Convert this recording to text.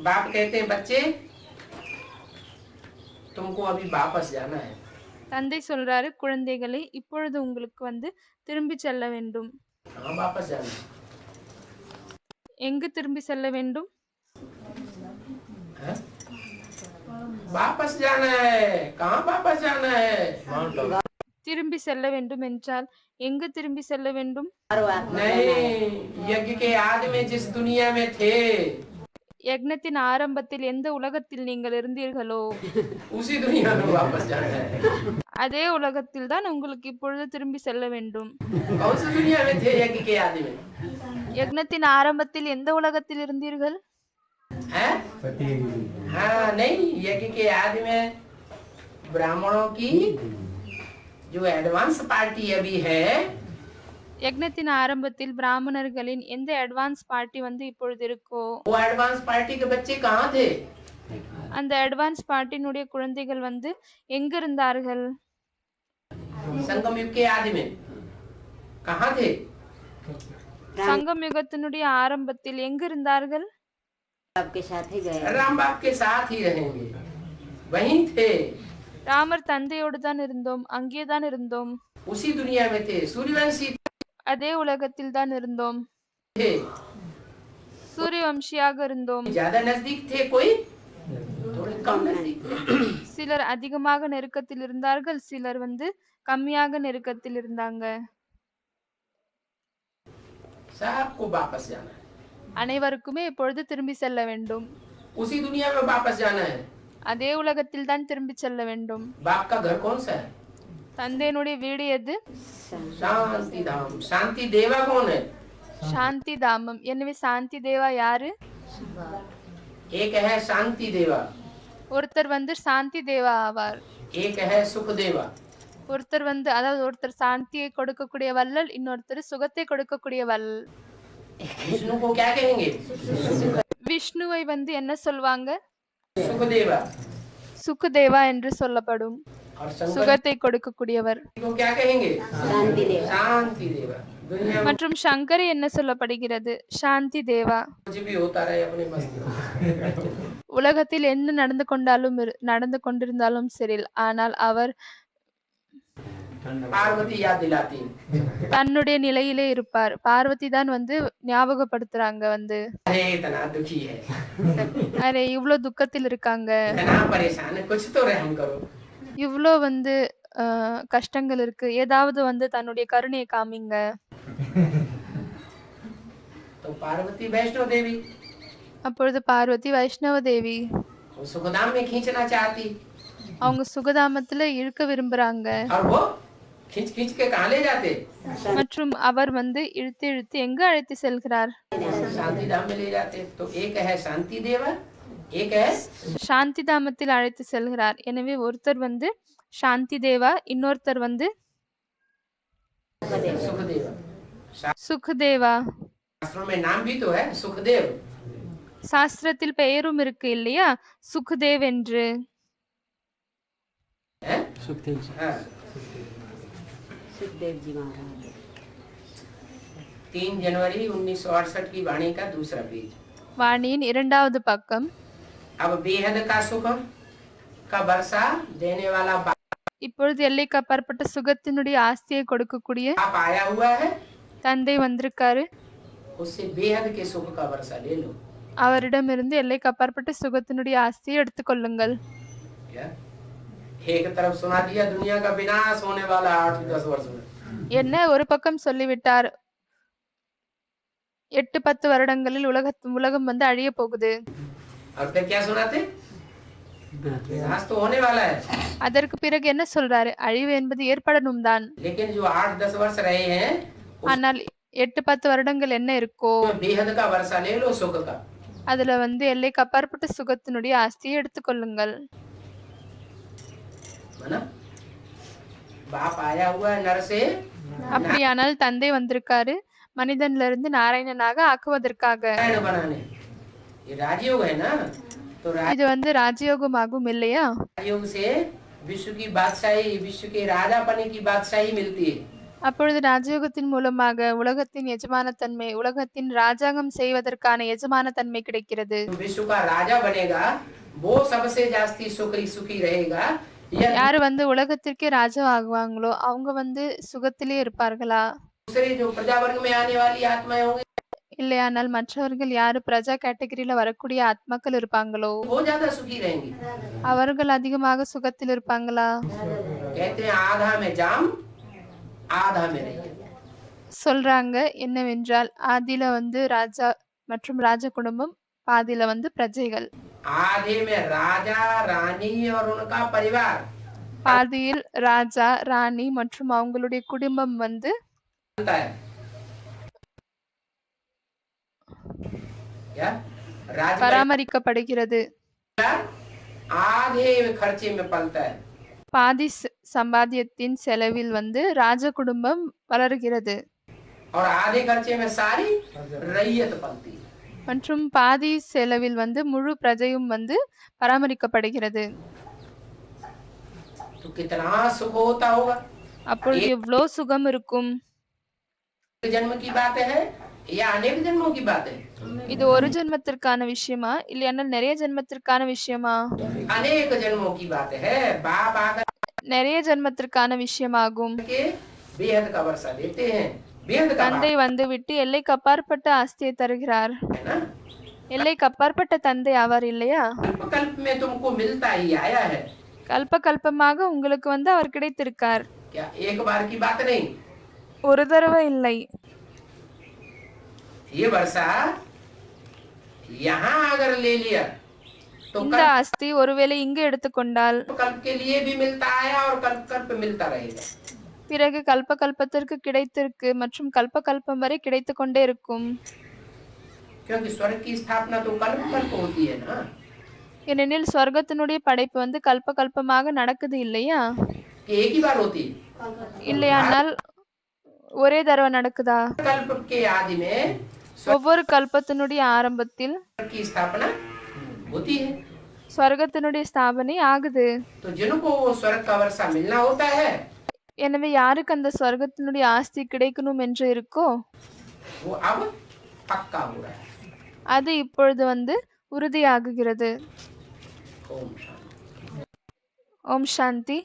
बाप कहते हैं बच्चे तुमको अभी वापस जाना है। தந்தை சொல்றாரு, குழந்தைகளே, இப்பொழுது உங்களுக்கு வந்து திரும்பி செல்ல வேண்டும். कहाँ वापस जाना है? எங்கு திரும்பி செல்ல வேண்டும்? हैं? वापस जाना है। कहाँ वापस जाना है? திரும்பி செல்ல வேண்டும் என்றால் எங்கு திரும்பி செல்ல வேண்டும்? नहीं, यज्ञ के आदि में जिस दुनिया में थे யக்னத்தின் ஆரம்பத்தில் எந்த உலகத்தில் நீங்கள் இருந்தீர்களோ उसी दुनिया में वापस जाना है। அதே உலகத்தில் தான் உங்களுக்கு இப்பொழுது திரும்பி செல்ல வேண்டும். कौन सी दुनिया में थे यज्ञ के आदि में? யக்னத்தின் ஆரம்பத்தில் எந்த உலகத்தில் இருந்தீர்கள்? हैं? हाँ नहीं, यज्ञ के आदि में ब्राह्मणों की जो एडवांस पार्टी अभी है யக்னத்தின் ஆரம்பத்தில் பிராமணர்களின் எந்த அட்வான்ஸ் பார்ட்டி வந்து இப்பொழுது இருக்கோ वो एडवांस पार्टी के बच्चे कहाँ थे? அந்த அட்வான்ஸ் பார்ட்டினுடைய குழந்தைகள் வந்து எங்க இருந்தார்கள்? संगम युग के आदि में कहाँ थे? சங்கம் யுகத்தினுடைய ஆரம்பத்தில் எங்க இருந்தார்கள்? आपके साथ ही गए। राम बाप के साथ ही रहेंगे, वहीं थे, ராமர் தந்தையோடு தான் இருந்தோம், அங்கேதான் இருந்தோம், उसी दुनिया में थे, सूर्यवंशी அதே உலகத்தில் தான் இருந்தோம், थे। சூரியவம்சியாக இருந்தோம். ज्यादा नजदीक थे कोई, थोड़े कम नजदीक थे। சிலர் அதிகமாக நெருக்கத்தில் இருந்தார்கள், சிலர் வந்து கம்மியாக நெருக்கத்தில் இருந்தாங்க. सबको वापस जाना है, அனைவருக்குமே இப்பொழுது திரும்பி செல்ல வேண்டும். उसी दुनिया में वापस जाना है। அதே உலகத்தில் தான் திரும்பி செல்ல வேண்டும். बाप का घर कौन सा है? தந்தையினுடைய வீடு எது? शांति धाम। शांति देवा कौन है? சாந்தி தாமம். எனவே சாந்தி தேவா யாரு? एक है शांति देवा, ஒருத்தர் வந்து சாந்தி தேவா ஆவார். एक है सुख देवा। ஒருத்தர் வந்து அதாவது ஒருத்தர் சாந்தியை கொடுக்கக்கூடிய வள்ளல், இன்னொருத்தர் சுகத்தை கொடுக்கக்கூடிய வள்ளல். विष्णु को क्या कहेंगे? விஷ்ணுவை வந்து என்ன சொல்வாங்க? सुख देवा। சுகதேவா என்று சொல்லப்படும். और शंकर சுகத்தை கொடுக்கக்கூடியவர். को क्या कहेंगे? शांति देवा। शांति देवा। दुनिया में மற்றும் சங்கரி என்ன சொல்லப்படுகிறது? சாந்தி தேவா. कुछ भी होता रहे अपने मस्ती में। உலகத்தில் என்ன நடந்து கொண்டிருந்தாலும் சரி, ஆனால் அவர் पार्वती याद दिलाती தன்னுடைய நிலையிலே இருப்பார். பார்வதி தான் வந்து ஞாபகப்படுத்துறாங்க வந்து, अरे इतना दुखी है, அரே இவ்ளோ துக்கத்தில் இருக்காங்க, इतना परेशान है, कुछ तो रहम करो। இவ்ளோ வந்து கஷ்டங்கள் இருக்கு, ஏதாவது வந்து தன்னுடைய கருணையை காமிங்க. तो पार्वती वैष्णो देवी அப்பொழுது பார்வதி வைஷ்ணவ தேவி वो सुखधाम में खींचना चाहती, அவங்க சுகதாமத்துல இழுக்க விரும்புறாங்க. और वो खींच खींच के कहाँ ले जाते? மற்றும் அவர் வந்து இழுத்து இழுத்து எங்க அழைத்து செல்கிறார்? शांति धाम में ले जाते। तो एक है शांति देवा, एक है சாந்தி தாமத்தில் அழைத்து செல்கிறார். எனவே ஒருத்தர் வந்து சாந்தி தேவா, இன்னொருத்தர் வந்து सुखदेव। சுகதேவா. शास्त्रों में नाम भी तो है सुखदेव। சாஸ்திரத்தில் பெயரும் இருக்கு இல்லையா, சுகதேவ் என்று. है? हाँ। सुखदेव जी महाराज। 3 जनवरी 1968 की वाणी का दूसरा पेज। வாணியின் இரண்டாவது பக்கம். अब बेहद का सुख का वर्षा देने वाला இப்பொழுது எல்லைக்கு அப்பாற்பட்ட சுகத்தினுடைய ஆஸ்தியை கொடுக்கக்கூடிய बाप आया हुआ है, தந்தை வந்திருக்காரு. उससे बेहद के सुख का वर्षा ले लो। அவரிடமிருந்து எல்லைக்கு அப்பாற்பட்ட சுகத்தினுடைய ஆஸ்தியை எடுத்துக்கொள்ளுங்கள். क्या? एक तरफ सुना दिया दुनिया का विनाश होने वाला 8-10 वर्ष में, என்ன ஒரு பக்கம் சொல்லிவிட்டார், 8-10 வருடங்களில் உலகம் வந்து அழிய போகுது. और फिर क्या सुनाते? विनाश तो होने वाला है, அதற்கு பிறகு என்ன சொல்றாரு? அழிவு என்பது ஏற்படணும் தான். लेकिन जो 8-10 वर्ष रहे हैं ஆனால் 8-10 வருடங்கள் என்ன இருக்கோ उसमें बेहद का वर्षा ले लो, सुख का। அதுல வந்து எல்லைக்கு அப்பாற்பட்ட சுகத்தினுடைய ஆஸ்தியை எடுத்துக்கொள்ளுங்கள். है ना? बाप आया हुआ है नर से அப்படியானால் தந்தை வந்திருக்காரு மனிதன்ல இருந்து நாராயணனாக ஆக்குவதற்காக. नारायण बनाने। ये राजयोग है ना, तो இது வந்து ராஜயோகமாகும் இல்லையா? राजयोग से विश्व की बादशाही, विश्व के राजापने की बादशाही मिलती है। அப்பொழுது ராஜயோகத்தின் மூலமாக உலகத்தின் எஜமானத்தன்மை, உலகத்தின் ராஜாங்கம் செய்வதற்கான எஜமானத்தன்மை கிடைக்கிறது. जो विश्व का राजा बनेगा वो सबसे जास्ती सुखी रहेगा। या யாரு வந்து உலகத்திற்கே ராஜா ஆகுவாங்களோ அவங்க வந்து சுகத்திலே இருப்பார்களா? दूसरे जो प्रजा वर्ग में आने वाली आत्माएं होंगी இல்லையானால் மற்றவர்கள் யாரு பிரஜா கேட்டகரியில வரக்கூடிய ஆத்மாக்கள் இருப்பாங்களோ वो ज्यादा सुखी रहेंगी। அவர்கள் அதிகமாக சுகத்தில் இருப்பாங்களா? कहते हैं आधा में जाम आधा में नहीं। சொல்றாங்க என்னவென்றால் ஆதியில வந்து ராஜா மற்றும் ராஜ குடும்பம், பாதியில வந்து பிரஜைகள். आधे में राजा रानी और उनका परिवार பாதியில் ராஜா ராணி மற்றும் அவங்களுடைய குடும்பம் வந்து होता है। क्या राज பராமரிக்கப்படுகிறது. आधे खर्चे में पलता है। பாதி சம்பாத்தியத்தின் செலவில் வந்து ராஜ குடும்பம் வளர்கிறது और आधे खर्चे में सारी रैयत पलती है। மற்றும் பாதி செலவில் வந்து முழு பிரஜையும் வந்து பராமரிக்கப்படுகிறது. तो कितना सुख होता होगा। அப்பொழுது எவ்வளோ சுகம் இருக்கும். एक जन्म की बात है या अनेक जन्मों की बात है। இது ஒரு ஜென்மத்திற்கான விஷயமா இல்லையானால் நிறைய ஜென்மத்திற்கான விஷயமா? अनेक जन्मों की बात है। बाप आकर நிறைய ஜென்மத்திற்கான விஷயமாகும். के बेहद का वर्षा देते हैं। बेहद का தந்தை வந்து விட்டு எல்லைக்கு அப்பாற்பட்ட ஆஸ்தியை தருகிறார். है ना। எல்லைக்கு அப்பாற்பட்ட தந்தை ஆவார் இல்லையா? कल्प में तुमको मिलता ही आया है। கல்ப கல்பமாக உங்களுக்கு வந்து அவர் கிடைத்திருக்கார். क्या एक बार की बात नहीं। ஒரு தடவை இல்லை. ये वर्षा यहाँ अगर ले लिया तो இந்த ஆஸ்தி ஒருவேளை இங்கு எடுத்துக்கொண்டால் कल्प के लिए भी मिलता आया और कल्प मिलता रहेगा। பிறகு கல்ப கல்பத்திற்கு கிடைத்திருக்கு மற்றும் கல்ப கல்பம் வரை கிடைத்து கொண்டே இருக்கும். क्योंकि स्वर्ग की स्थापना तो कल्प होती है ना। ஏனெனில் ஸ்வர்க்கத்தினுடைய படைப்பு வந்து கல்ப கல்பமாக நடக்குது இல்லையா? कि एक ही बार होती है। இல்லையானால் ஒரே தடவை நடக்குதா? कल्प के आदि में ஒவ்வொரு கல்பத்தினுடைய ஆரம்பத்தில் स्वर्ग की स्थापना होती है। ஸ்வர்க்கத்தினுடைய ஸ்தாபனை ஆகுது. तो जिनको वो स्वर्ग का वर्षा मिलना होता है எனவே யாருக்கு அந்த ஸ்வர்க்கத்தினுடைய ஆஸ்தி கிடைக்கணும் என்று இருக்கோ वो अब पक्का हो रहा है। அது இப்பொழுது வந்து உறுதியாகுகிறது. ओम शांति। ஓம் சாந்தி.